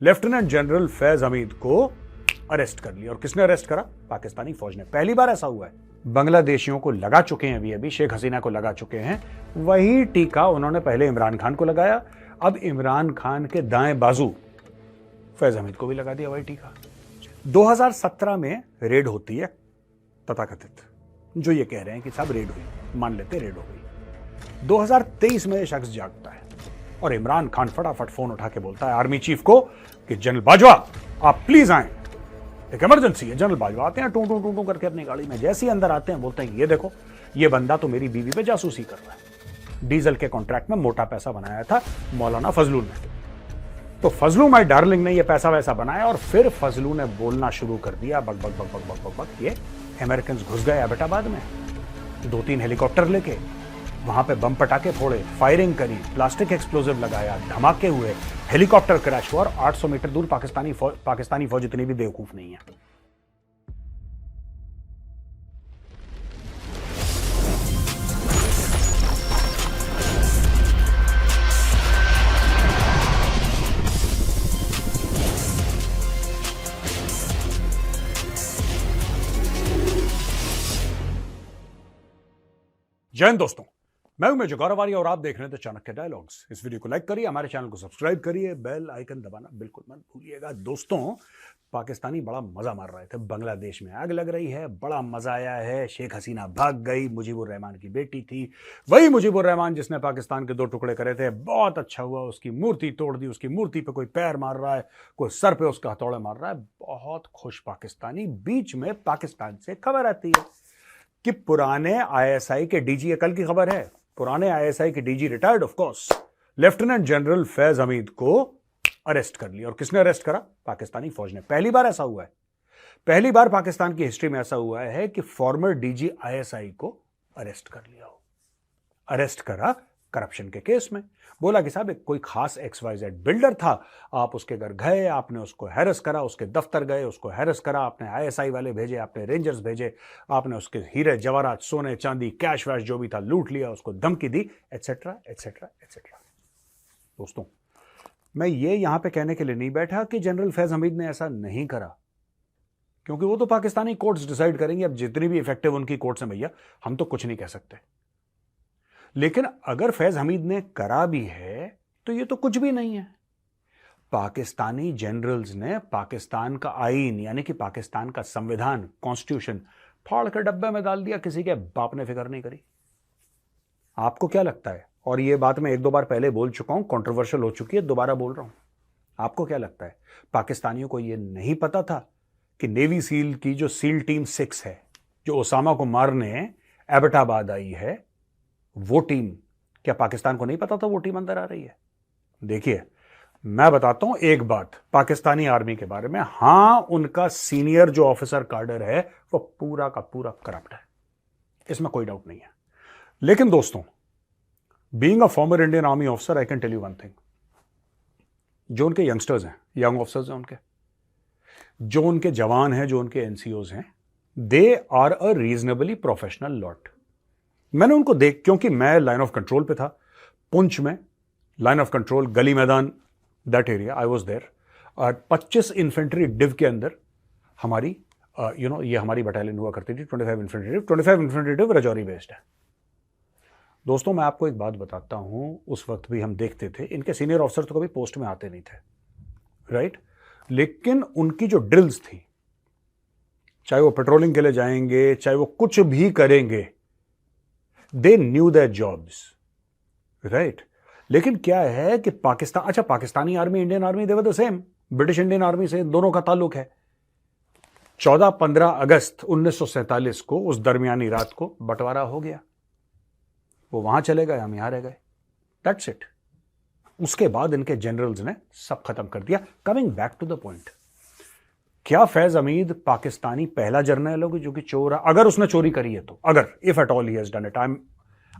Lieutenant general Faiz Hamid को arrest कर लिया। और किसने अरेस्ट करा? पाकिस्तानी फौज ने। पहली बार ऐसा हुआ है। बांग्लादेशियों को लगा चुके हैं, अभी शेख हसीना को लगा चुके हैं। वही टीका उन्होंने पहले इमरान खान को लगाया, अब इमरान खान के दाएं बाजू फैज हमीद को भी लगा दिया वही टीका। 2017 में रेड होती है तथाकथित, जो ये कह रहे हैं कि साहब रेड हुई, मान लेते रेड हो गई। 2023 में ये शख्स जागता है और इमरान खान फटाफट फोन उठा के बोलता है आर्मी चीफ को कि जनरल बाजवा आप प्लीज आए, एक इमरजेंसी है। जनरल बाजवा आते हैं टू टू टू टू करके अपनी गाड़ी में, जैसे ही अंदर आते हैं बोलते हैं ये देखो ये बंदा तो मेरी बीवी पे जासूसी कर रहा है। डीजल के कॉन्ट्रैक्ट में मोटा पैसा बनाया था मौलाना फजलू ने, तो फजलू माई डार्लिंग ने ये पैसा वैसा बनाया। और फिर फजलू ने बोलना शुरू कर दिया बक बक बक बक बक बक बक। ये अमेरिकन घुस गए एबटाबाद में 2-3 हेलीकॉप्टर लेके, वहां पे बम पटाखे फोड़े, फायरिंग करी, प्लास्टिक एक्सप्लोजिव लगाया, धमाके हुए, हेलीकॉप्टर क्रैश हुआ। और 800 मीटर दूर पाकिस्तानी फौज इतनी भी बेवकूफ नहीं है। जय हिंद दोस्तों, मैं हूं मेजर गौरवारी और आप देख रहे हैं चाणक्य डायलॉग्स। इस वीडियो को लाइक करिए, हमारे चैनल को सब्सक्राइब करिए, बेल आइकन दबाना बिल्कुल मत भूलिएगा। दोस्तों, पाकिस्तानी बड़ा मजा मार रहे थे। बांग्लादेश में आग लग रही है, बड़ा मजा आया है। शेख हसीना भाग गई, मुजीबुर रहमान की बेटी थी, वही मुजीबुर रहमान जिसने पाकिस्तान के 2 टुकड़े करे थे। बहुत अच्छा हुआ, उसकी मूर्ति तोड़ दी, उसकी मूर्ति पे कोई पैर मार रहा है, कोई सर पे उसका हथौड़े मार रहा है। बहुत खुश पाकिस्तानी। बीच में पाकिस्तान से खबर आती है कि पुराने आईएसआई के डीजी, कल की खबर है, पुराने आईएसआई के DG retired of course lieutenant general Faiz Hamid को अरेस्ट कर लिया। और किसने अरेस्ट करा? पाकिस्तानी फौज ने। पहली बार ऐसा हुआ है। पहली बार पाकिस्तान की हिस्ट्री में ऐसा हुआ है कि फॉर्मर डीजी आईएसआई को अरेस्ट कर लिया हो। अरेस्ट करा करप्शन के केस में। बोला कि साहब एक कोई खास XYZ बिल्डर था, आप उसके घर गए, आपने उसको हैरेस करा, उसके दफ्तर गए, उसको हैरेस करा, आपने आईएसआई वाले भेजे, आपने रेंजर्स भेजे, आपने उसके हीरे जवाहरात, सोने चांदी, कैश वैश जो भी था लूट लिया, उसको धमकी दी, एटसेट्रा एटसेट्रा एटसेट्रा। दोस्तों, मैं ये यहां पे कहने के लिए नहीं बैठा कि जनरल फैज हमीद ने ऐसा नहीं करा, क्योंकि वो तो पाकिस्तानी कोर्ट्स डिसाइड करेंगे। अब जितनी भी इफेक्टिव उनकी कोर्ट्स हैं भैया, हम तो कुछ नहीं कह सकते। लेकिन अगर फैज हमीद ने करा भी है तो ये तो कुछ भी नहीं है। पाकिस्तानी जनरल्स ने पाकिस्तान का आईन यानी कि पाकिस्तान का संविधान, कॉन्स्टिट्यूशन फाड़ कर डब्बे में डाल दिया। किसी के बाप ने फिक्र नहीं करी। आपको क्या लगता है? और ये बात मैं 1-2 बार पहले बोल चुका हूं, कंट्रोवर्शियल हो चुकी है, दोबारा बोल रहा हूं। आपको क्या लगता है? पाकिस्तानियों को यह नहीं पता था कि नेवी सील की जो सील टीम 6 है, जो ओसामा को मारने एबटाबाद आई है, वो टीम, क्या पाकिस्तान को नहीं पता था वो टीम अंदर आ रही है? देखिए, मैं बताता हूं एक बात पाकिस्तानी आर्मी के बारे में। हां, उनका सीनियर जो ऑफिसर कार्डर है वो पूरा का पूरा करप्ट है, इसमें कोई डाउट नहीं है। लेकिन दोस्तों, being a former Indian army officer, I can tell you one thing. जो उनके यंगस्टर्स हैं, यंग ऑफिसर्स हैं उनके, जो उनके जवान हैं, जो उनके एनसीओज हैं, they are a reasonably professional lot. मैंने उनको क्योंकि मैं लाइन ऑफ कंट्रोल पे था, पुंछ में line of control, Gali Maidan, that area, I was there. 25 infantry div के अंदर हमारी ये हमारी बटालियन हुआ करती थी। 25 इन्फेंट्री डिव रजौरी बेस्ड है। दोस्तों, मैं आपको एक बात बताता हूं, उस वक्त भी हम देखते थे, इनके सीनियर ऑफिसर तो कभी पोस्ट में आते नहीं थे, राइट? लेकिन उनकी जो ड्रिल्स थी, चाहे वो पेट्रोलिंग के लिए जाएंगे, चाहे वो कुछ भी करेंगे, they knew their jobs, right? लेकिन क्या है कि Pakistani army, Indian army, they were the same। British Indian army से दोनों का ताल्लुक है। 14-15 अगस्त 1947 को, उस दरमियानी रात को बंटवारा हो गया। वो वहां चले गए, हम यहां रह गए, दैट्स इट। उसके बाद इनके जनरल्स ने सब खत्म कर दिया। Coming back to the point, क्या फैज हमीद पाकिस्तानी पहला जर्नल होगी जो कि चोर है? अगर उसने चोरी करी है तो, अगर if at all he has done it, I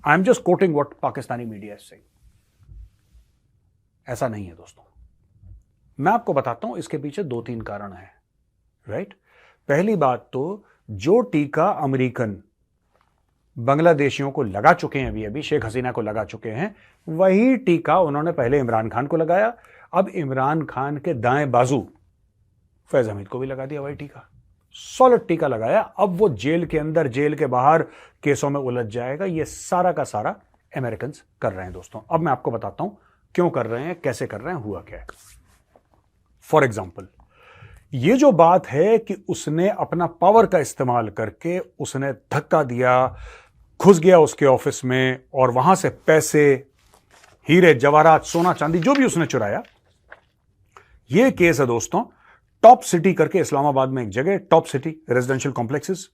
am just coating what Pakistani media is saying. ऐसा नहीं है दोस्तों। मैं आपको बताता हूं, इसके पीछे 2-3 कारण है, राइट? पहली बात तो, जो टीका अमेरिकन बांग्लादेशियों को लगा चुके हैं, अभी शेख हसीना को लगा चुके हैं, वही टीका उन्होंने पहले इमरान खान को लगाया, अब इमरान खान के दाएं बाजू फैज हमीद को भी लगा दिया वही टीका, सॉलिड टीका लगाया। अब वो जेल के अंदर जेल के बाहर केसों में उलझ जाएगा। ये सारा का सारा अमेरिकन कर रहे हैं दोस्तों। अब मैं आपको बताता हूं क्यों कर रहे हैं, कैसे कर रहे हैं, हुआ क्या है। फॉर एग्जाम्पल, ये जो बात है कि उसने अपना पावर का इस्तेमाल करके उसने धक्का दिया, घुस गया उसके ऑफिस में और वहां से पैसे, हीरे जवाहरात, सोना चांदी जो भी उसने चुराया, यह केस है दोस्तों टॉप सिटी करके, इस्लामाबाद में एक जगह टॉप सिटी रेजिडेंशियल कॉम्प्लेक्सेस,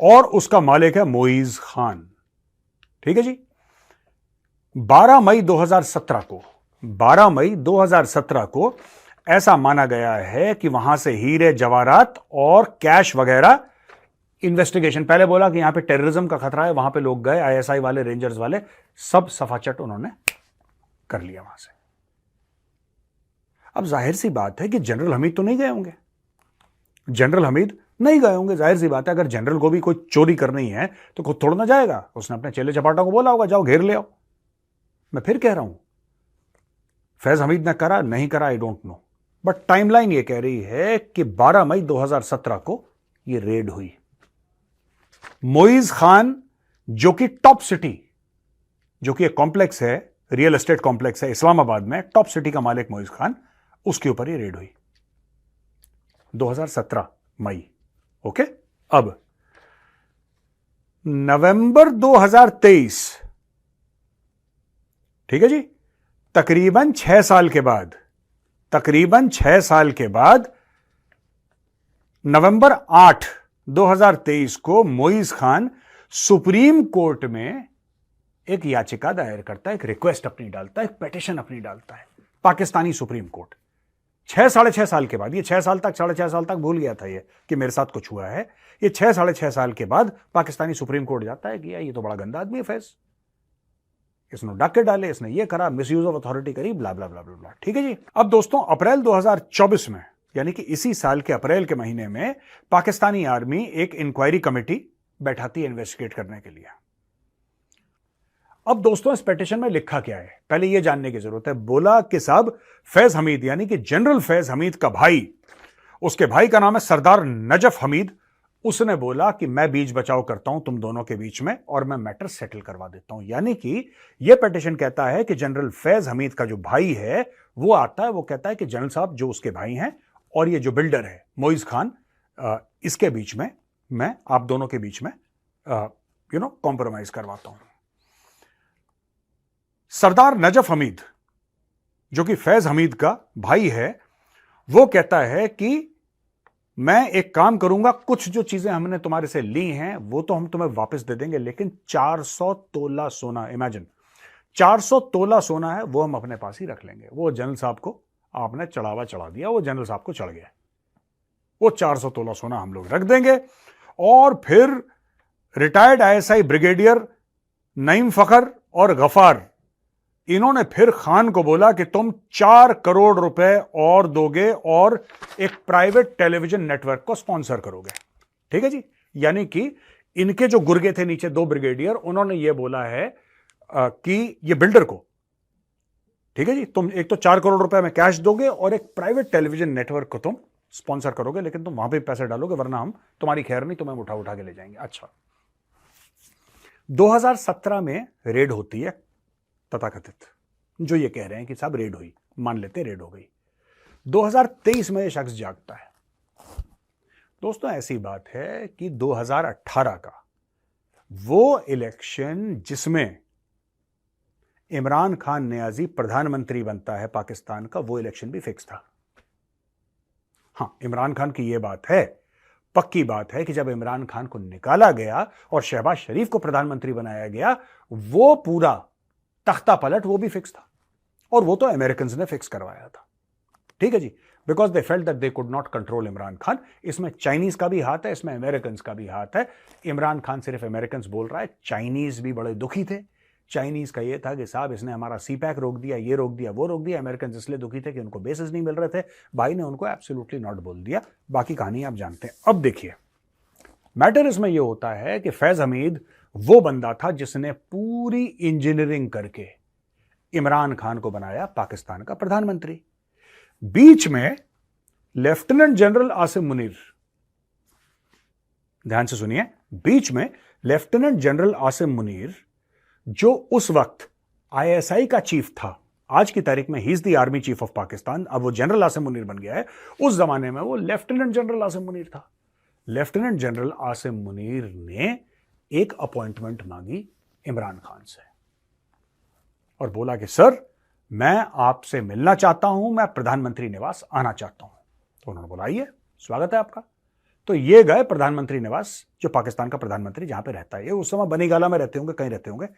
और उसका मालिक है मोइज खान। ठीक है जी। 12 मई 2017 को ऐसा माना गया है कि वहां से हीरे जवाहरात और कैश वगैरह, इन्वेस्टिगेशन, पहले बोला कि यहां पे टेररिज्म का खतरा है, वहां पे लोग गए, आईएसआई वाले, रेंजर्स वाले, सब सफाचट उन्होंने कर लिया वहां से। अब जाहिर सी बात है कि जनरल हमीद तो नहीं गए होंगे, जनरल हमीद नहीं गए होंगे, जाहिर सी बात है। अगर जनरल को भी कोई चोरी करनी है तो खुद थोड़ा ना जाएगा, उसने अपने चेले चपाटा को बोला होगा जाओ घेर ले आओ। मैं फिर कह रहा हूं, फैज हमीद ने करा नहीं करा आई डोंट नो, बट टाइमलाइन ये कह रही है कि 12 मई 2017 को ये रेड हुई। मोइज खान जो कि टॉप सिटी, जो कि एक कॉम्प्लेक्स है, रियल एस्टेट कॉम्प्लेक्स है इस्लामाबाद में, टॉप सिटी का मालिक मोइज खान, उसके ऊपर ये रेड हुई 2017 मई। ओके। अब नवंबर 2023, ठीक है जी, तकरीबन 6 साल के बाद नवंबर 8, 2023 को मोइज खान सुप्रीम कोर्ट में एक याचिका दायर करता है, एक रिक्वेस्ट अपनी डालता है, एक पिटीशन अपनी डालता है, पाकिस्तानी सुप्रीम कोर्ट। 6-6.5 साल के बाद, ये 6 साल तक, 6.5 साल तक भूल गया था ये कि मेरे साथ कुछ हुआ है, ये 6-6.5 साल के बाद पाकिस्तानी सुप्रीम कोर्ट जाता है कि ये तो बड़ा गंदा आदमी है फैज, इसने डाके डाले, इसने ये करा, मिसयूज ऑफ अथॉरिटी करी, ब्ला ब्ला ब्ला ब्ला। ठीक है जी। अब दोस्तों अप्रैल 2024 में, यानी कि इसी साल के अप्रैल के महीने में, पाकिस्तानी आर्मी एक इंक्वायरी कमेटी बैठाती है इन्वेस्टिगेट करने के लिए। अब दोस्तों इस पिटीशन में लिखा क्या है, पहले यह जानने की जरूरत है। बोला कि साहब फैज हमीद, यानी कि जनरल फैज हमीद का भाई, उसके भाई का नाम है सरदार नजफ हमीद, उसने बोला कि मैं बीच बचाव करता हूं तुम दोनों के बीच में और मैं मैटर सेटल करवा देता हूं। यानी कि यह पिटीशन कहता है कि जनरल फैज हमीद का जो भाई है वो आता है, वो कहता है कि जनरल साहब जो उसके भाई हैं और ये जो बिल्डर है मोइज खान, इसके बीच में मैं आप दोनों के बीच में कॉम्प्रोमाइज करवाता हूं। सरदार नजफ हमीद जो कि फैज हमीद का भाई है, वो कहता है कि मैं एक काम करूंगा, कुछ जो चीजें हमने तुम्हारे से ली हैं वो तो हम तुम्हें वापस दे देंगे, लेकिन 400 तोला सोना, इमेजिन 400 तोला सोना है, वो हम अपने पास ही रख लेंगे। वो जनरल साहब को आपने चढ़ावा चढ़ा दिया, वो जनरल साहब को चढ़ गया, वो 400 तोला सोना हम लोग रख देंगे। और फिर रिटायर्ड आईएसआई ब्रिगेडियर नईम फखर और गफार, इन्होंने फिर खान को बोला कि तुम 4 करोड़ रुपए और दोगे और एक प्राइवेट टेलीविजन नेटवर्क को स्पॉन्सर करोगे। ठीक है जी। यानी कि इनके जो गुर्गे थे नीचे 2 ब्रिगेडियर, उन्होंने ये बोला है कि ये बिल्डर को, ठीक है जी, तुम एक तो 4 करोड़ रुपए में कैश दोगे और एक प्राइवेट टेलीविजन नेटवर्क को तुम स्पॉन्सर करोगे, लेकिन तुम वहां पे पैसे डालोगे वरना हम तुम्हारी खैर नहीं, तुम्हें उठा उठा के ले जाएंगे। अच्छा, 2017 में रेड होती है तथाकथित, जो ये कह रहे हैं कि साहब रेड हुई, मान लेते रेड हो गई। 2023 में ये शख्स जागता है। दोस्तों ऐसी बात है कि 2018 का वो इलेक्शन जिसमें इमरान खान नियाजी प्रधानमंत्री बनता है पाकिस्तान का, वो इलेक्शन भी फिक्स था। हां, इमरान खान की यह बात है, पक्की बात है कि जब इमरान खान को निकाला गया और शहबाज शरीफ को प्रधानमंत्री बनाया गया, वो पूरा तख्ता पलट वो भी फिक्स था, और वो तो अमेरिकन ने फिक्स करवाया था। ठीक है जी, because they felt that they could not control Imran Khan. इसमें चाइनीज का भी हाथ है, इसमें अमेरिकन का भी हाथ है। इमरान खान सिर्फ अमेरिकन बोल रहा है, चाइनीज भी बड़े दुखी थे। चाइनीज का ये था कि साहब इसने हमारा सीपैक रोक दिया, ये रोक दिया, वो रोक दिया। अमेरिकन इसलिए दुखी थे कि उनको बेसिस नहीं मिल रहे थे। भाई ने उनको एब्सोल्युटली नॉट बोल दिया। बाकी कहानी आप जानते हैं। अब देखिए, मैटर इसमें यह होता है कि फैज हमीद वो बंदा था जिसने पूरी इंजीनियरिंग करके इमरान खान को बनाया पाकिस्तान का प्रधानमंत्री। बीच में लेफ्टिनेंट जनरल आसिम मुनीर, ध्यान से सुनिए, बीच में लेफ्टिनेंट जनरल आसिम मुनीर जो उस वक्त आईएसआई का चीफ था, आज की तारीख में he is the army chief of Pakistan, अब वो जनरल आसिम मुनीर बन गया है, उस जमाने में वो लेफ्टिनेंट जनरल आसिम मुनीर था। लेफ्टिनेंट जनरल आसिम मुनीर ने एक अपॉइंटमेंट मांगी इमरान खान से और बोला कि सर मैं आपसे मिलना चाहता हूं, मैं प्रधानमंत्री निवास आना चाहता हूं। तो उन्होंने बोला आइए, स्वागत है आपका। तो ये गए प्रधानमंत्री निवास, जो पाकिस्तान का प्रधानमंत्री जहां पे रहता है, ये उस समय बनीगाला में रहते होंगे, कहीं रहते होंगे,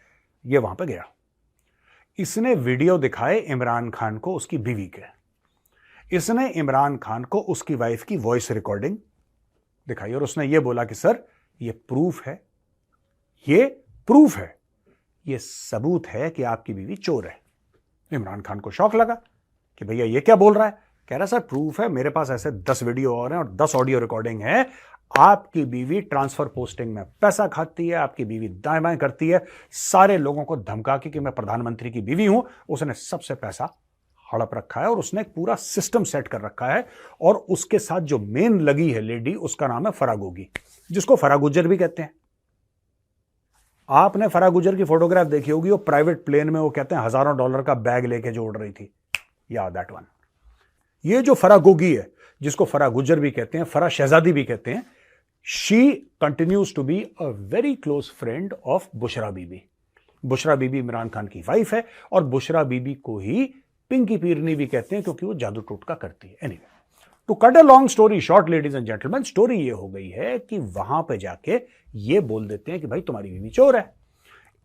ये वहां पे गया। इसने वीडियो दिखाए इमरान खान को उसकी बीवी के, इसने इमरान खान को उसकी वाइफ की वॉइस रिकॉर्डिंग दिखाई और उसने ये बोला कि सर ये प्रूफ है, ये प्रूफ है, ये सबूत है कि आपकी बीवी चोर है। इमरान खान को शौक लगा कि भैया ये क्या बोल रहा है। कह रहा सर प्रूफ है, मेरे पास ऐसे 10 वीडियो और हैं और 10 ऑडियो रिकॉर्डिंग है, आपकी बीवी ट्रांसफर पोस्टिंग में पैसा खाती है, आपकी बीवी दाएं बाएं करती है, सारे लोगों को धमका के कि मैं प्रधानमंत्री की बीवी हूं, उसने सबसे पैसा हड़प रखा है और उसने एक पूरा सिस्टम सेट कर रखा है। और उसके साथ जो मेन लगी है लेडी, उसका नाम है फराह गोगी, जिसको फराह गुज्जर भी कहते हैं। आपने फराह गुज्जर की फोटोग्राफ देखी होगी, वो प्राइवेट प्लेन में, वो कहते हैं हजारों डॉलर का बैग लेके जो उड़ रही थी, या दैट वन। ये जो फराह गोगी है, जिसको फराह गुज्जर भी कहते हैं, फराह शहजादी भी कहते हैं, she continues to be a very close friend of Bushra Bibi. Bushra Bibi Imran Khan की वाइफ है और बुशरा बीबी को ही पिंकी पीरनी भी कहते हैं क्योंकि वो जादू टोटका करती है। Anyway, to cut a long story short ladies and gentleman, story ये हो गई है कि वहां पे जाके ये बोल देते हैं कि भाई तुम्हारी बीवी चोर है।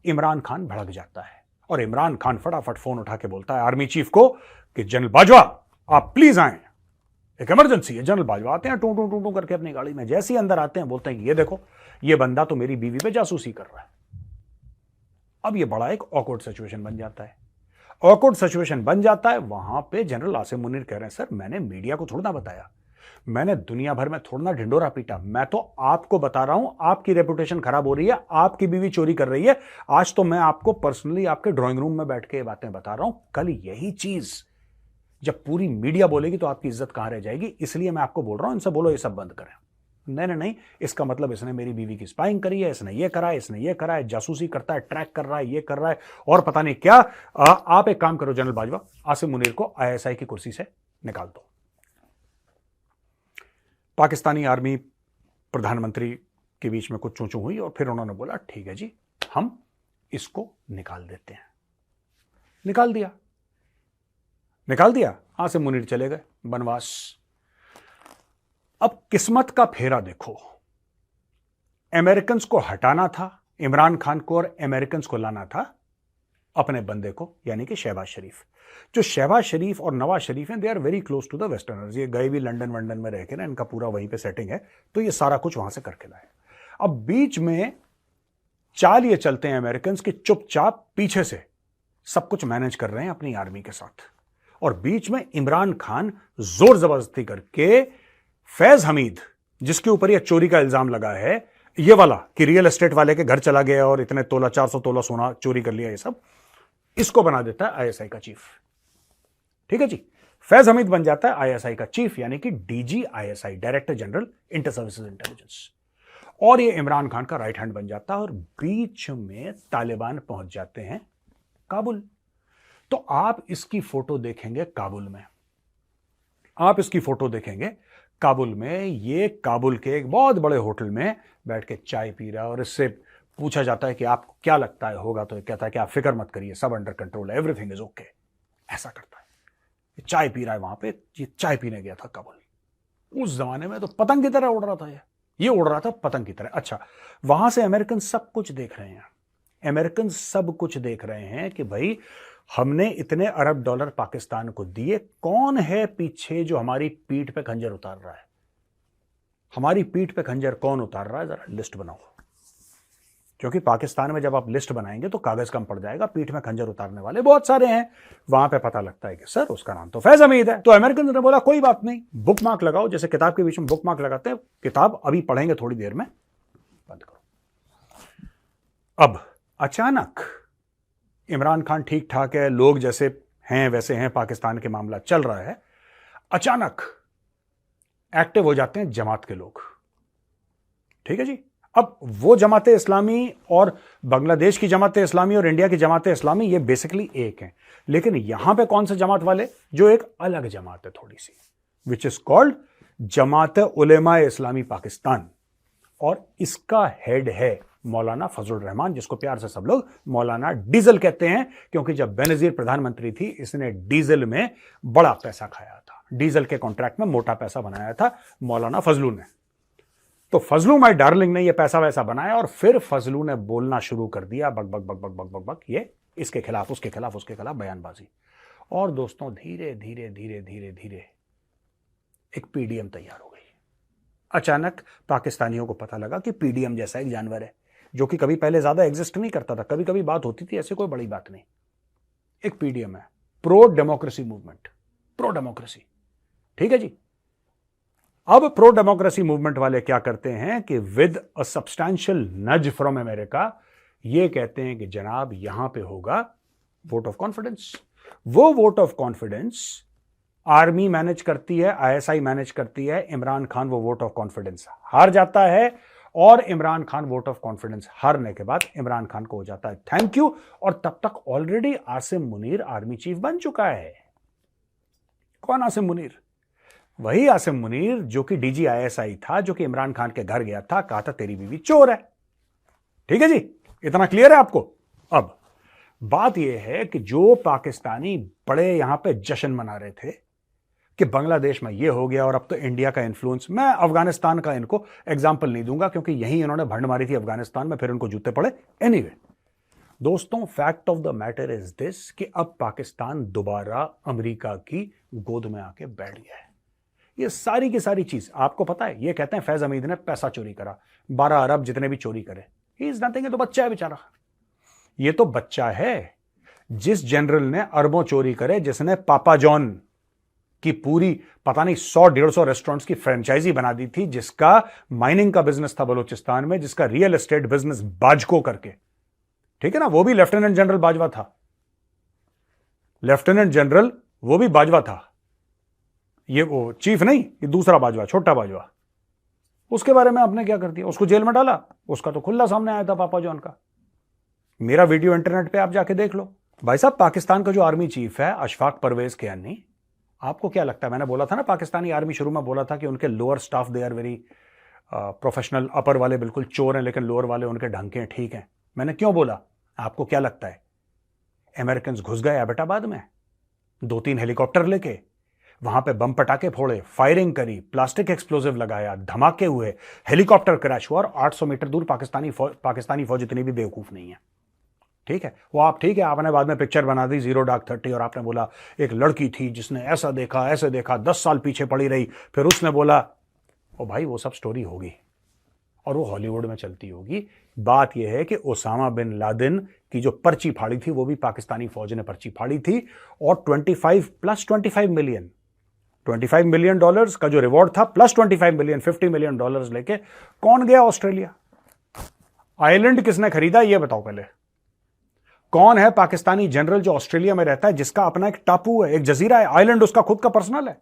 इमरान खान भड़क जाता है और इमरान खान फटाफट फोन उठा के बोलता है आर्मी चीफ को कि जनरल बाजवा आप प्लीज आए, एक इमरजेंसी है। जनरल बाजवा आते हैं टू टू टू टू करके अपनी गाड़ी में, जैसे ही अंदर आते हैं बोलते हैं कि ये देखो ये बंदा तो मेरी बीवी पे जासूसी कर रहा है। अब ये बड़ा एक ऑकवर्ड सिचुएशन बन जाता है। ऑकवर्ड सिचुएशन बन जाता है। वहां पे जनरल आसिम मुनीर कह रहे हैं सर मैंने मीडिया को थोड़ा ना बताया, मैंने दुनिया भर में थोड़ा ना ढिंडोरा पीटा, मैं तो आपको बता रहा हूं आपकी रेपुटेशन खराब हो रही है, आपकी बीवी चोरी कर रही है। आज तो मैं आपको पर्सनली आपके ड्राइंग रूम में बैठ के ये बातें बता रहा हूं, कल यही चीज जब पूरी मीडिया बोलेगी तो आपकी इज्जत कहां रह जाएगी। इसलिए मैं आपको बोल रहा हूं इनसे बोलो ये सब बंद करें। नहीं नहीं नहीं, इसका मतलब इसने मेरी बीवी की स्पाइंग करी है, इसने ये करा है, इसने ये करा है, जासूसी करता है, ट्रैक कर रहा है, ये कर रहा है और पता नहीं क्या। आप एक काम करो जनरल बाजवा, आसिम मुनीर को आईएसआई की कुर्सी से निकाल दो। पाकिस्तानी आर्मी प्रधानमंत्री के बीच में कुछ चूचू हुई और फिर उन्होंने बोला ठीक है जी हम इसको निकाल देते हैं। निकाल दिया, निकाल दिया, आसिम मुनीर चले गए बनवास। अब किस्मत का फेरा देखो, अमेरिकन्स को हटाना था इमरान खान को और अमेरिकन्स को लाना था अपने बंदे को, यानी कि शहबाज शरीफ। जो शहबाज शरीफ और नवाज शरीफ हैं they are very close to the westerners, ये गए भी लंदन वंडन में रह के ना, इनका पूरा वहीं पे सेटिंग है, तो ये सारा कुछ वहां से करके लाए। अब बीच में चाल ये चलते हैं अमेरिकन्स की, चुपचाप पीछे से सब कुछ मैनेज कर रहे हैं अपनी आर्मी के साथ, और बीच में इमरान खान जोर जबरदस्ती करके फैज हमीद, जिसके ऊपर यह चोरी का इल्जाम लगा है, ये वाला कि रियल एस्टेट वाले के घर चला गया और इतने तोला 400 तोला सोना चोरी कर लिया, ये सब, इसको बना देता है आईएसआई का चीफ। ठीक है जी, फैज हमीद बन जाता है आईएसआई का चीफ, यानी कि DG ISI, director general inter services intelligence, और ये इमरान खान का राइट हैंड बन जाता है। और बीच में तालिबान पहुंच जाते हैं काबुल। तो आप इसकी फोटो देखेंगे काबुल में, आप इसकी फोटो देखेंगे काबुल में, ये काबुल के एक बहुत बड़े होटल में बैठ के चाय पी रहा है और इससे पूछा जाता है कि आपको क्या लगता है होगा, तो ये कहता है कि आप फिक्र मत करिए, सब अंडर कंट्रोल है, एवरीथिंग इज ओके, ऐसा करता है। ये चाय पी रहा है वहां पे, ये चाय पीने गया था काबुल। उस जमाने में तो पतंग की तरह उड़ रहा था, ये उड़ रहा था पतंग की तरह। अच्छा, वहां से अमेरिकन सब कुछ देख रहे हैं, अमेरिकन सब कुछ देख रहे हैं कि भाई हमने इतने अरब डॉलर पाकिस्तान को दिए, कौन है पीछे जो हमारी पीठ पे खंजर उतार रहा है, हमारी पीठ पे खंजर कौन उतार रहा है, जरा लिस्ट बनाओ। क्योंकि पाकिस्तान में जब आप लिस्ट बनाएंगे तो कागज कम पड़ जाएगा, पीठ में खंजर उतारने वाले बहुत सारे हैं। वहां पे पता लगता है कि सर उसका नाम तो फैज हमीद है। तो अमेरिकन ने बोला कोई बात नहीं, बुक मार्क लगाओ, जैसे किताब के बीच में बुक मार्क लगाते हैं, किताब अभी पढ़ेंगे थोड़ी देर में, बंद करो। अब अचानक इमरान खान ठीक ठाक है, लोग जैसे हैं वैसे हैं, पाकिस्तान के मामला चल रहा है, अचानक एक्टिव हो जाते हैं जमात के लोग। ठीक है जी। अब वो जमात इस्लामी और बांग्लादेश की जमात इस्लामी और इंडिया की जमात इस्लामी ये बेसिकली एक हैं, लेकिन यहां पे कौन से जमात वाले, जो एक अलग जमात है थोड़ी सी, विच इज कॉल्ड जमात उलेमा इस्लामी पाकिस्तान, और इसका हेड है मौलाना फजलुर रहमान, जिसको प्यार से सब लोग मौलाना डीजल कहते हैं, क्योंकि जब बेनजीर प्रधानमंत्री थी इसने डीजल में बड़ा पैसा खाया था, डीजल के कॉन्ट्रैक्ट में मोटा पैसा बनाया था मौलाना फजलू ने। तो फजलू माई डार्लिंग ने यह पैसा वैसा बनाया और फिर फजलू ने बोलना शुरू कर दिया बक बक बक बक बक बक बक, ये इसके खिलाफ उसके खिलाफ उसके खिलाफ बयानबाजी। और दोस्तों धीरे धीरे धीरे धीरे धीरे एक पीडीएम तैयार हो गई। अचानक पाकिस्तानियों को पता लगा कि पीडीएम जैसा एक जानवर है, जो कि कभी पहले ज्यादा एग्जिस्ट नहीं करता था, कभी कभी बात होती थी, ऐसे कोई बड़ी बात नहीं। एक पीडीएम है, pro democracy movement, pro democracy. ठीक है जी। अब प्रो डेमोक्रेसी मूवमेंट वाले क्या करते हैं कि विद अ सब्सटैंशियल नज फ्रॉम अमेरिका ये कहते हैं कि जनाब यहां पे होगा वोट ऑफ कॉन्फिडेंस। वो vote of confidence army manage करती है, आईएसआई मैनेज करती है, इमरान खान वो वोट ऑफ कॉन्फिडेंस हार जाता है, और Imran Khan vote of confidence हारने के बाद इमरान खान को हो जाता है थैंक यू, और तब तक already Asim Munir army chief बन चुका है। कौन आसिम मुनीर? वही आसिम मुनीर जो कि डीजी आईएसआई था, जो कि इमरान खान के घर गया था, कहा था तेरी बीवी चोर है। ठीक है जी, इतना क्लियर है आपको। अब बात यह है कि जो पाकिस्तानी बड़े यहां पे जश्न मना रहे थे कि बांग्लादेश में ये हो गया और अब तो इंडिया का इन्फ्लुएंस, मैं अफगानिस्तान का इनको एग्जाम्पल नहीं दूंगा क्योंकि यही इन्होंने भंड मारी थी अफगानिस्तान में, फिर इनको जूते पड़े। एनीवे दोस्तों, fact of the matter is this कि अब पाकिस्तान दोबारा अमेरिका की गोद में आके बैठ गया है। ये सारी की सारी चीज आपको पता है, ये कहते हैं फैज हमीद ने पैसा चोरी करा, 12 अरब जितने भी चोरी करे, ही इज नथिंग, ये तो बच्चा है बेचारा। ये तो बच्चा है। जिस जनरल ने अरबों चोरी करे, जिसने पापा जॉन की पूरी पता नहीं 100-150 रेस्टोरेंट्स की फ्रेंचाइजी बना दी थी, जिसका माइनिंग का बिजनेस था बलूचिस्तान में, जिसका रियल एस्टेट बिजनेस बाजको करके, ठीक है ना, वो भी लेफ्टिनेंट जनरल बाजवा था, लेफ्टिनेंट जनरल वो भी बाजवा था, ये वो चीफ नहीं, ये दूसरा बाजवा, छोटा बाजवा। उसके बारे में आपने क्या कर दिया? उसको जेल में डाला, उसका तो खुला सामने आया था पापा जॉन का। मेरा वीडियो इंटरनेट पे आप जाके देख लो। भाई साहब, पाकिस्तान का जो आर्मी चीफ है अशफाक परवेज कियानी, आपको क्या लगता है? मैंने बोला था ना पाकिस्तानी आर्मी शुरू में बोला था कि उनके lower staff they are very professional, upper वाले बिल्कुल चोर हैं लेकिन लोअर वाले उनके ढंग के हैं, ठीक है। मैंने क्यों बोला? आपको क्या लगता है? अमेरिकन घुस गए एबटाबाद में 2-3 हेलीकॉप्टर लेके, वहां पे बम पटाखे फोड़े, फायरिंग करी, प्लास्टिक एक्सप्लोजिव लगाया, धमाके हुए, हेलीकॉप्टर क्रैश हुआ, और 800 मीटर दूर पाकिस्तानी फौज इतनी भी बेवकूफ नहीं है, ठीक है। वो आप ठीक है, आपने बाद में पिक्चर बना दी जीरो डार्क 30 और आपने बोला एक लड़की थी जिसने ऐसा देखा ऐसे देखा, 10 साल पीछे पड़ी रही, फिर उसने बोला, ओ भाई वो सब स्टोरी होगी और वो हॉलीवुड में चलती होगी। बात यह है कि ओसामा बिन लादेन की जो पर्ची फाड़ी थी वो भी पाकिस्तानी फौज ने पर्ची फाड़ी थी, और 25 मिलियन डॉलर्स का जो रिवॉर्ड था, प्लस 25 मिलियन, 50 मिलियन डॉलर्स लेके कौन गया ऑस्ट्रेलिया? आइलैंड किसने खरीदा ये बताओ पहले। कौन है पाकिस्तानी जनरल जो ऑस्ट्रेलिया में रहता है, जिसका अपना एक टापू है, एक जजीरा है, आइलैंड उसका खुद का पर्सनल है,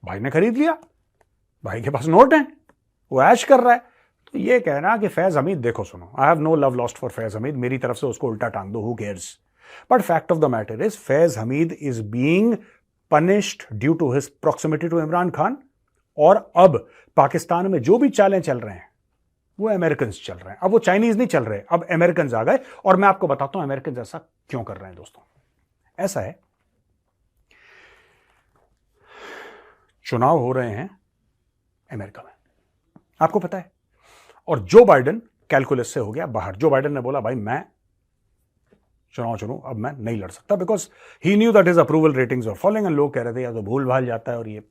भाई ने खरीद लिया, भाई के पास नोट है, वो ऐश कर रहा है। तो ये कहना कि फैज हमीद, देखो सुनो, I have no love lost for Faiz Hamid, मेरी तरफ से उसको उल्टा टांग दो, who cares, but fact of the matter is Faiz Hamid is being punished due to his proximity to Imran Khan, और अब पाकिस्तान में जो भी चालें चल रहे हैं वो अमेरिकन चल रहे हैं। अब वो चाइनीज नहीं चल रहे, अब अमेरिकन आ गए, और मैं आपको बताता हूं अमेरिकन ऐसा क्यों कर रहे हैं। दोस्तों ऐसा है, चुनाव हो रहे हैं अमेरिका में, आपको पता है, और जो बाइडेन कैलकुलस से हो गया बाहर। जो बाइडेन ने बोला भाई मैं चुनाव चुनूं, अब मैं नहीं लड़ सकता, because he knew that his approval ratings were following, and लोग कह रहे थे या तो भूल भाल जाता है और ये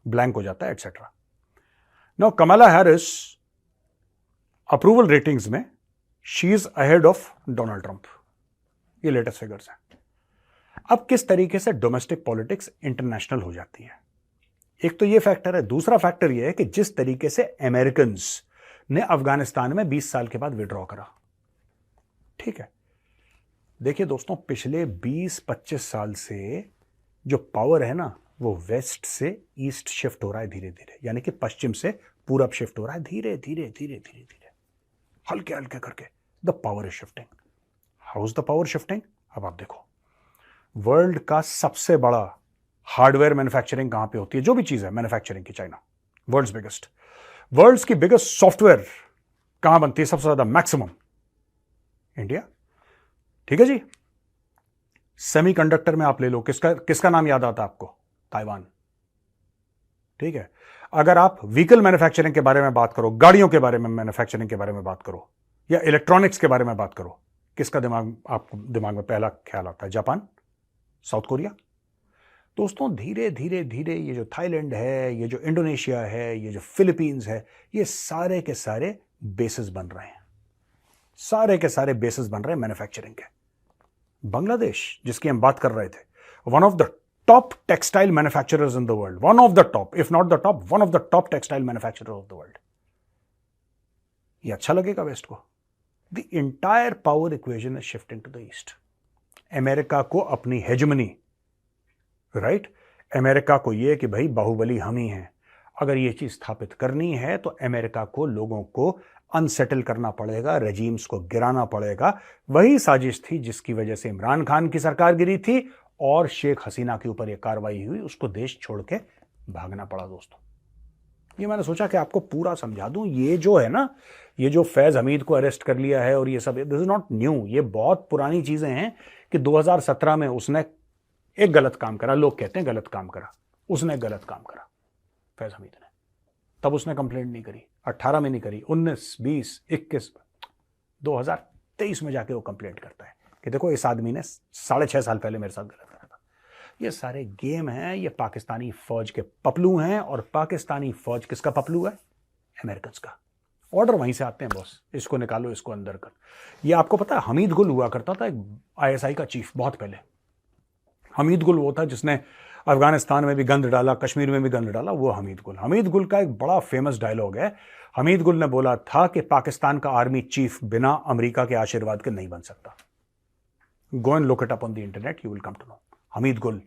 ब्लैंक हो जाता है एटसेट्रा। नाउ कमला हैरिस अप्रूवल रेटिंग्स में she is ahead of Donald Trump, ये लेटेस्ट फिगर्स हैं। अब किस तरीके से डोमेस्टिक पॉलिटिक्स इंटरनेशनल हो जाती है, एक तो ये फैक्टर है। दूसरा फैक्टर ये है कि जिस तरीके से अमेरिकन ने अफगानिस्तान में 20 साल के बाद विड्रॉ करा, ठीक है, देखिए दोस्तों, पिछले 20-25 साल से जो पावर है ना, वो वेस्ट से ईस्ट शिफ्ट हो रहा है धीरे धीरे, यानी कि पश्चिम से पूरब शिफ्ट हो रहा है धीरे धीरे धीरे धीरे धीरे, हल्के हल्के करके the power is shifting. How is the power shifting? अब आप देखो, वर्ल्ड का सबसे बड़ा हार्डवेयर मैन्युफैक्चरिंग कहां पे होती है? जो भी चीज है मैन्युफैक्चरिंग की, चाइना। वर्ल्ड्स बिगेस्ट, वर्ल्ड्स की बिगेस्ट सॉफ्टवेयर कहां बनती है सबसे ज्यादा, मैक्सिमम? इंडिया। ठीक है जी। सेमीकंडक्टर में आप ले लो, किसका नाम याद आता है आपको? ताइवान। ठीक है। अगर आप व्हीकल मैन्युफैक्चरिंग के बारे में बात करो, गाड़ियों के बारे में मैन्युफैक्चरिंग के बारे में बात करो, या इलेक्ट्रॉनिक्स के बारे में बात करो, किसका आपको दिमाग में पहला ख्याल आता है? Japan, south Korea. दोस्तों धीरे धीरे धीरे ये जो थाईलैंड है, ये जो इंडोनेशिया है, ये जो फिलीपींस है, ये सारे के सारे बेसिस बन रहे हैं, सारे के सारे बेसिस बन रहे हैं मैन्युफैक्चरिंग के। बांग्लादेश, जिसकी हम बात कर रहे थे, one of the top textile manufacturers in the world, one of the top, if not the top, one of the top textile manufacturer of the world. ये अच्छा लगेगा वेस्ट को? The entire power equation is shifting to the east. America को अपनी hegemony, right, America को यह कि भाई बाहुबली हम ही हैं, अगर ये चीज स्थापित करनी है तो अमेरिका को लोगों को अनसेटल करना पड़ेगा, रेजीम्स को गिराना पड़ेगा। वही साजिश थी जिसकी वजह से इमरान खान की सरकार गिरी थी और शेख हसीना के ऊपर यह कार्रवाई हुई, उसको देश छोड़ के भागना पड़ा। दोस्तों ये मैंने सोचा कि आपको पूरा समझा दूं। ये जो है ना, ये जो फैज हमीद को अरेस्ट कर लिया है और ये सब, दिस इज नॉट न्यू, ये बहुत पुरानी चीजें हैं कि 2017 में उसने एक गलत काम करा, लोग कहते हैं गलत काम करा, उसने गलत काम करा फैज हमीद ने, तब उसने कंप्लेंट नहीं करी, 18 में नहीं करी, 19, 20, 21, 2023 में जाके वो कंप्लेंट करता है कि देखो इस आदमी ने 6.5 साल पहले मेरे साथ गलत करा था। ये सारे गेम हैं, ये पाकिस्तानी फौज के पपलू हैं, और पाकिस्तानी फौज किसका पपलू है? अमेरिकन का। ऑर्डर वहीं से आते हैं बॉस, इसको निकालो, इसको अंदर कर। ये आपको पता है, हमीद गुल हुआ करता था एक ISI का चीफ बहुत पहले। हमीद गुल वो था जिसने अफगानिस्तान में भी गंद डाला, कश्मीर में भी गंद डाला, वो हमीद गुल। हमीद गुल का एक बड़ा फेमस डायलॉग है। हमीद गुल ने बोला था कि पाकिस्तान का आर्मी चीफ बिना अमेरिका के आशीर्वाद के नहीं बन सकता। Go and look it up on the internet, you will come to know. Hamid Gul,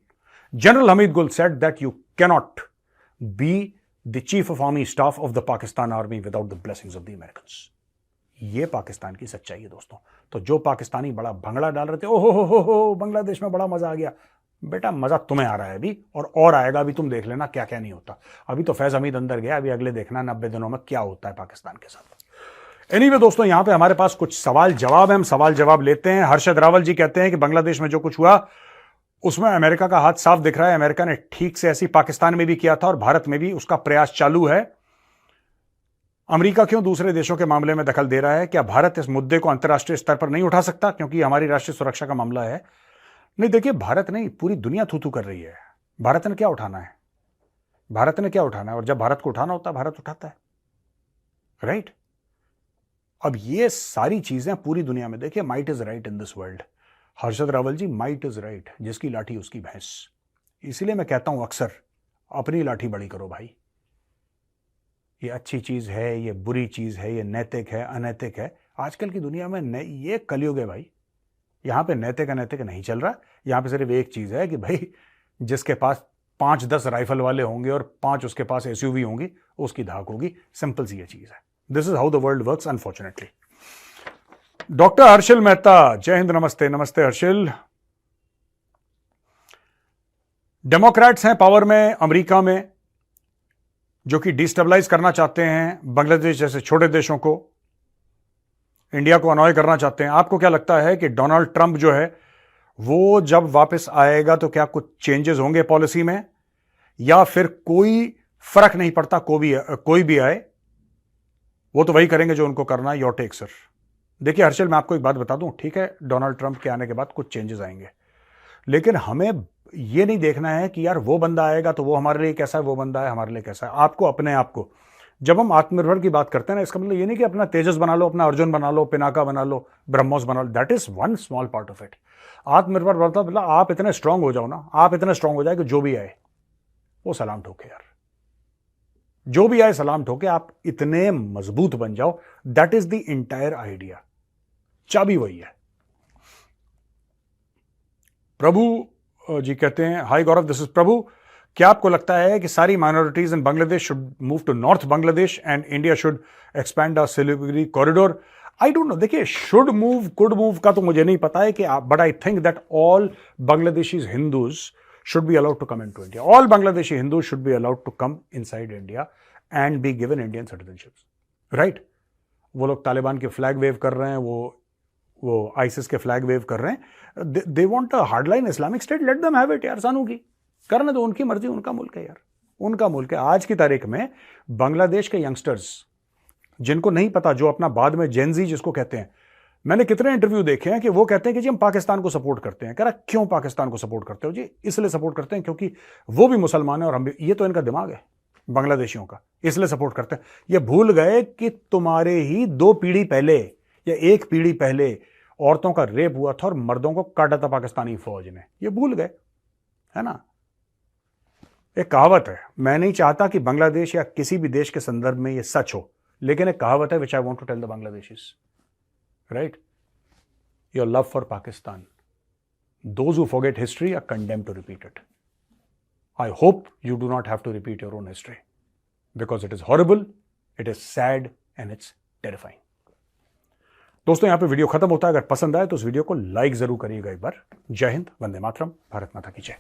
general Hamid Gul said that you cannot be the chief of army staff of the Pakistan army without the blessings of the Americans. ये पाकिस्तान की सच्चाई है दोस्तों। तो जो पाकिस्तानी बड़ा भंगड़ा डाल रहे थे, ओहो हो बांग्लादेश में बड़ा मजा आ गया, बेटा मजा तुम्हें आ रहा है अभी, और आएगा अभी, तुम देख लेना क्या क्या नहीं होता। अभी तो फैज हमीद अंदर गया, अभी अगले देखना 90 दिनों में क्या होता है पाकिस्तान के साथ। एनीवे दोस्तों, यहां पे हमारे पास कुछ सवाल जवाब है, हम सवाल जवाब लेते हैं। हर्षद रावल जी कहते हैं कि बांग्लादेश में जो कुछ हुआ उसमें अमेरिका का हाथ साफ दिख रहा है। अमेरिका ने ठीक से ऐसी पाकिस्तान में भी किया था और भारत में भी उसका प्रयास चालू है। अमेरिका क्यों दूसरे देशों के मामले में दखल दे रहा है? क्या भारत इस मुद्दे को अंतर्राष्ट्रीय स्तर पर नहीं उठा सकता क्योंकि हमारी राष्ट्रीय सुरक्षा का मामला है? नहीं, देखिए, भारत नहीं, पूरी दुनिया थू थू कर रही है। भारत ने क्या उठाना है? भारत ने क्या उठाना है? और जब भारत को उठाना होता है भारत उठाता है, राइट? अब ये सारी चीजें पूरी दुनिया में, देखिए, might is right in this world. Harshad Rawal ji, might is right, जिसकी लाठी उसकी भैंस। इसलिए मैं कहता हूं अक्सर, अपनी लाठी बड़ी करो भाई। ये अच्छी चीज है, ये बुरी चीज है, ये नैतिक है, अनैतिक है। आजकल की दुनिया में ये कलयुग है भाई। यहां पे नैतिक अनैतिक नहीं चल रहा। यहां पे सिर्फ एक चीज है कि भाई जिसके पास 5-10 राइफल वाले होंगे और 5 उसके पास SUV होंगी, उसकी धाक होगी। सिंपल सी ये चीज है। This is how the world works, unfortunately. Doctor Harshil Mehta, जय हिंद, नमस्ते। नमस्ते हर्षिल। डेमोक्रेट्स हैं पावर में अमेरिका में, जो कि डिस्टेबलाइज करना चाहते हैं बांग्लादेश जैसे छोटे देशों को, इंडिया को अनॉय करना चाहते हैं। आपको क्या लगता है कि डोनाल्ड ट्रंप जो है वो जब वापस आएगा तो क्या कुछ चेंजेस होंगे पॉलिसी में, या फिर कोई फर्क नहीं पड़ता, कोई भी आए वो तो वही करेंगे जो उनको करना है? Your take sir. देखिए हर्षल, मैं आपको एक बात बता दूं, ठीक है, डोनाल्ड ट्रंप के आने के बाद कुछ चेंजेस आएंगे, लेकिन हमें ये नहीं देखना है कि यार वो बंदा आएगा तो वो हमारे लिए कैसा है, वो बंदा है हमारे लिए कैसा है। आपको अपने आप को, जब हम आत्मनिर्भर की बात करते हैं ना, इसका मतलब ये नहीं कि अपना तेजस बना लो, अपना अर्जुन बना लो, पिनाका बना लो, ब्रह्मोस बना लो। That is one small part of it. आत्मनिर्भर मतलब आप इतने स्ट्रांग हो जाओ ना, आप इतने स्ट्रांग हो जाए कि जो भी आए वो सलाम ठोके। यार जो भी आए सलाम ठोके, आप इतने मजबूत बन जाओ। That is the entire idea. चाबी वही है। प्रभु जी कहते हैं, हाय गौरव, दिस इज प्रभु। क्या आपको लगता है कि सारी minorities in Bangladesh should move to north Bangladesh and India should expand a Siliguri corridor? I don't know, देखिए शुड मूव कुड मूव का तो मुझे नहीं पता है कि, but I think that all Bangladeshi Hindus should be allowed to come into India. All Bangladeshi Hindus should be allowed to come inside India and be given Indian citizenships. Right? वो लोग तालिबान के फ्लैग वेव कर रहे हैं, वो आईसिस के flag wave कर रहे हैं. They want a hardline Islamic state, let them have it यार. सानू की करने दो, उनकी मर्जी, उनका मुल्क है यार, उनका मुल्क है. आज की तारीख में बांग्लादेश के यंगस्टर्स जिनको नहीं पता, जो अपना बाद में जेनजी जिसको कहते हैं, मैंने कितने इंटरव्यू देखे हैं कि वो कहते हैं कि जी हम पाकिस्तान को सपोर्ट करते हैं. कह रहा क्यों पाकिस्तान को सपोर्ट करते हो? जी इसलिए सपोर्ट करते हैं क्योंकि वो भी मुसलमान है और हम भी. ये तो इनका दिमाग है बांग्लादेशियों का, इसलिए सपोर्ट करते हैं. ये भूल गए कि तुम्हारे ही 2 पीढ़ी पहले या 1 पीढ़ी पहले औरतों का रेप हुआ था और मर्दों को काटा था पाकिस्तानी फौज ने. ये भूल गए, है ना. एक कहावत है, मैं नहीं चाहता कि बांग्लादेश या किसी भी देश के संदर्भ में ये सच हो, लेकिन एक कहावत है which I want to tell the Bangladeshis. Right? Your love for Pakistan. Those who forget history are condemned to repeat it. I hope you do not have to repeat your own history because it is horrible, it is sad and it's terrifying. दोस्तों यहां पे video खत्म होता है. अगर पसंद आए तो उस वीडियो को लाइक जरूर करिएगा एक बार. जय हिंद, वंदे मातरम, भारत माता की जय.